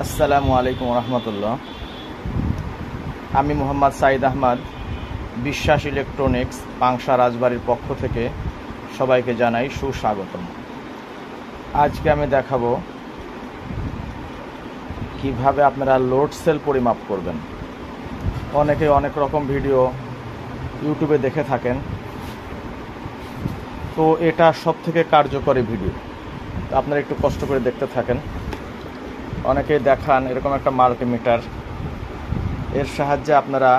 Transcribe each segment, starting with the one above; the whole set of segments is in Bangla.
আসসালামু আলাইকুম রহমতুল্লাহ। আমি মোহাম্মদ সাইদ আহমদ, বিশ্বাস ইলেকট্রনিক্স পাংশা রাজবাড়ির পক্ষ থেকে সবাইকে জানাই সুস্বাগতম। আজকে আমি দেখাবো কিভাবে আপনারা লোড সেল পরিমাপ করবেন। অনেকে অনেক রকম ভিডিও ইউটিউবে দেখে থাকেন, তো এটা সবথেকে কার্যকরী ভিডিও। তো আপনারা একটু কষ্ট করে দেখতে থাকেন। অনেকে দেখান এরকম একটা মাল্টিমিটার, এর সাহায্যে আপনারা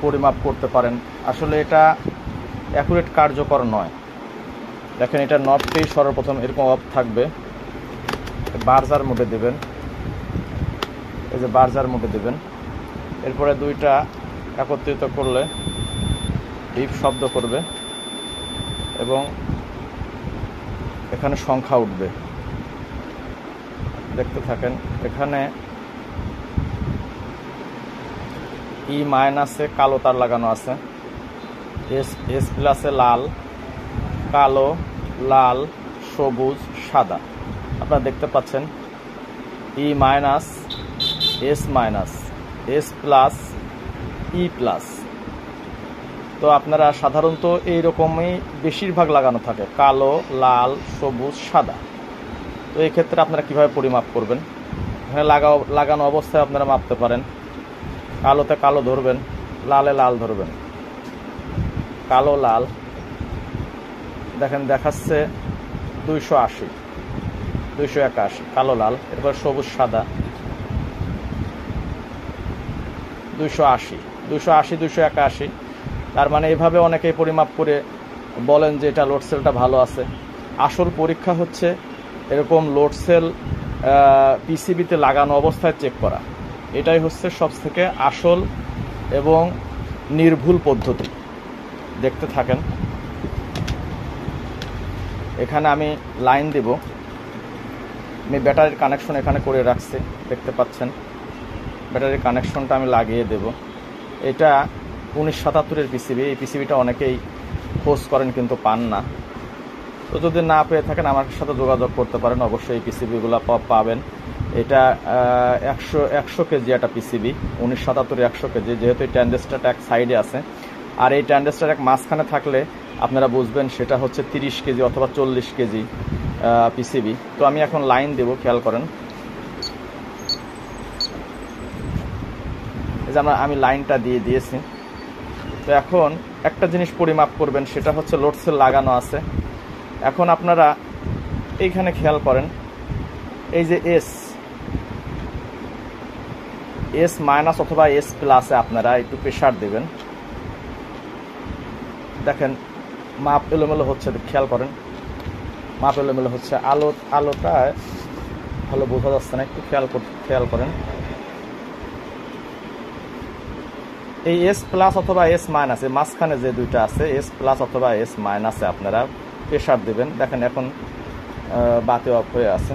পরিমাপ করতে পারেন। আসলে এটা অ্যাকুরেট কার্যকর নয়। দেখেন, এটা নবটাই সর্বপ্রথম এরকম অফ থাকবে, বার্জার মোডে দেবেন। এই যে বার্জার মোডে দেবেন, এরপরে দুইটা একত্রিত করলে বিপ শব্দ করবে এবং এখানে সংখ্যা উঠবে। দেখতে থাকেন। এখানে ই মাইনাসে কালো তার লাগানো আছে, এস প্লাসে লাল, কালো, লাল, সবুজ, সাদা। আপনারা দেখতে পাচ্ছেন ই মাইনাস, এস প্লাস, ই প্লাস। তো আপনারা সাধারণত এইরকমই বেশিরভাগ লাগানো থাকে, কালো, লাল, সবুজ, সাদা। তো এই ক্ষেত্রে আপনারা কিভাবে পরিমাপ করবেন? এখানে লাগানো অবস্থায় আপনারা মাপতে পারেন। কালোতে কালো ধরবেন, লালে লাল ধরবেন। কালো লাল দেখেন দেখাচ্ছে 280, 281, কালো লাল। এরপর সবুজ সাদা 280, 280, 281। তার মানে এইভাবে অনেকেই পরিমাপ করে বলেন যে এটা লোড সেলটা ভালো আছে। আসল পরীক্ষা হচ্ছে এরকম লোড সেল পিসিবিতে লাগানো অবস্থায় চেক করা। এটাই হচ্ছে সবথেকে আসল এবং নির্ভুল পদ্ধতি। দেখতে থাকেন। এখানে আমি লাইন দেব। আমি ব্যাটারির কানেকশন এখানে করে রাখছি, দেখতে পাচ্ছেন। ব্যাটারির কানেকশনটা আমি লাগিয়ে দেব। এটা 1977-এর পিসিবি। এই পিসিবিটা অনেকেই খোঁজ করেন কিন্তু পান না। তো যদি না পেয়ে থাকেন আমার সাথে যোগাযোগ করতে পারেন, অবশ্যই এই পিসিবিগুলো পাবেন। এটা 100 কেজি একটা পিসিবি, 1977 100 কেজি। যেহেতু এই ট্যান্ডেস্টারটা এক সাইডে আছে, আর এই ট্যান্ডেস্টার এক মাঝখানে থাকলে আপনারা বুঝবেন সেটা হচ্ছে 30 কেজি অথবা 40 কেজি পিসিবি। তো আমি এখন লাইন দেব, খেয়াল করেন। এই যে আমি লাইনটা দিয়ে দিয়েছি। তো এখন একটা জিনিস পরিমাপ করবেন, সেটা হচ্ছে লোড সেল লাগানো আছে। এখন আপনারা এইখানে খেয়াল করেন, এই যে এস মাইনাস অথবা এস প্লাসে আপনারা একটু প্রেশার দেবেন। দেখেন মাপ এলোমেলো হচ্ছে, খেয়াল করেন। মাপ এলোমেলো হচ্ছে, আলোটা ভালো বোঝা যাচ্ছে না, একটু খেয়াল করেন। এই এস প্লাস অথবা এস মাইনাসে মাঝখানে যে দুইটা আছে, এস প্লাস অথবা এস মাইনাসে আপনারা প্রেশার দেবেন। দেখেন এখন বাতি অফ হয়ে আছে।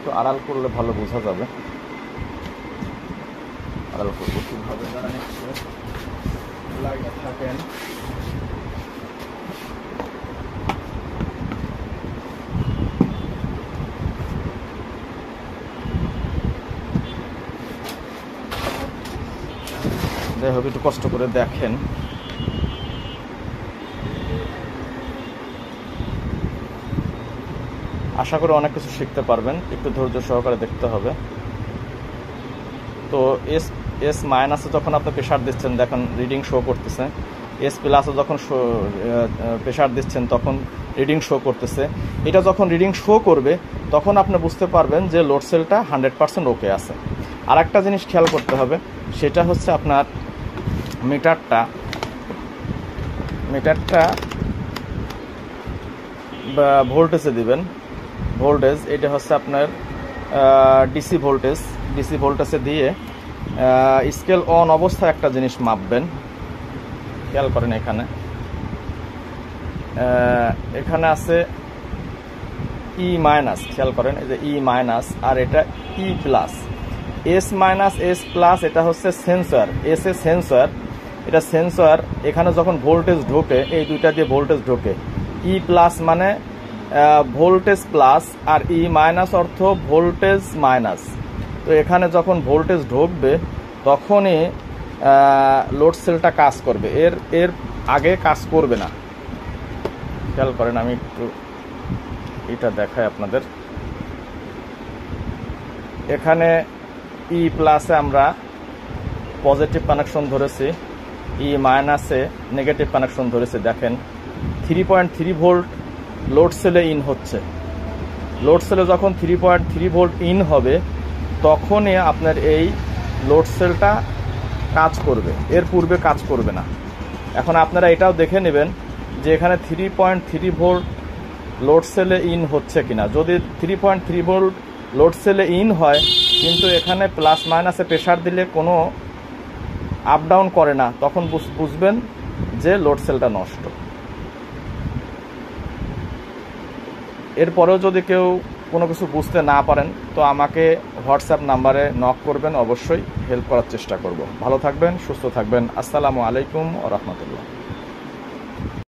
তো আড়াল করলে ভালো বোঝা যাবে। আড়াল করবো কীভাবে, দাঁড়ান একটু লাইনে থাকেন। যাই হোক, একটু কষ্ট করে দেখেন। আশা করি অনেক কিছু শিখতে পারবেন, একটু ধৈর্য সহকারে দেখতে হবে। তো এস মাইনাসে যখন আপনি প্রেশার দিচ্ছেন, দেখেন রিডিং শো করতেছে। এস প্লাসে যখন প্রেশার দিচ্ছেন তখন রিডিং শো করতেছে। এটা যখন রিডিং শো করবে তখন আপনি বুঝতে পারবেন যে লোড সেলটা 100% ওকে আছে। আর একটা জিনিস খেয়াল করতে হবে, সেটা হচ্ছে আপনার মিটারটা ভোল্টেজে দিবেন। ভোল্টেজ এটা হচ্ছে আপনার ডিসি ভোল্টেজে দিয়ে স্কেল অন অবস্থায় একটা জিনিস মাপবেন। খেয়াল করেন, এখানে আছে ই মাইনাস। খেয়াল করেন, এই যে ই মাইনাস, আর এটা E plus. S minus, S plus, এটা হচ্ছে সেন্সর। এস এ সেন্সর, এটা সেন্সর। এখানে যখন ভোল্টেজ ঢোকে, এই দুইটা দিয়ে ভোল্টেজ ঢোকে। ই প্লাস মানে ভোল্টেজ প্লাস, আর ই মাইনাস অর্থ ভোল্টেজ মাইনাস। তো এখানে যখন ভোল্টেজ ঢুকবে তখনই লোড সেলটা কাজ করবে, এর আগে কাজ করবে না। খেয়াল করেন, আমি একটু এটা দেখাই আপনাদের। এখানে ই প্লাসে আমরা পজিটিভ কানেকশন ধরেছি, ই মাইনাসে নেগেটিভ কানেকশন ধরেছি। দেখেন 3.3 ভোল্ট লোড সেলে ইন হচ্ছে। লোড সেলে যখন 3.3 ভোল্ট ইন হবে তখনই আপনার এই লোড সেলটা কাজ করবে, এর পূর্বে কাজ করবে না। এখন আপনারা এটাও দেখে নেবেন যে এখানে 3.3 ভোল্ট লোড সেলে ইন হচ্ছে কিনা। যদি 3.3 ভোল্ট লোড সেলে ইন হয় কিন্তু এখানে প্লাস মাইনাসে প্রেশার দিলে কোনো আপ ডাউন করে না, তখন বুঝবেন যে লোড সেলটা নষ্ট। এরপরেও যদি কেউ কোনো কিছু বুঝতে না পারেন তো আমাকে হোয়াটসঅ্যাপ নাম্বারে নক করবেন, অবশ্যই হেল্প করার চেষ্টা করব। ভালো থাকবেন, সুস্থ থাকবেন। আসসালামু আলাইকুম ওয়া রাহমাতুল্লাহ।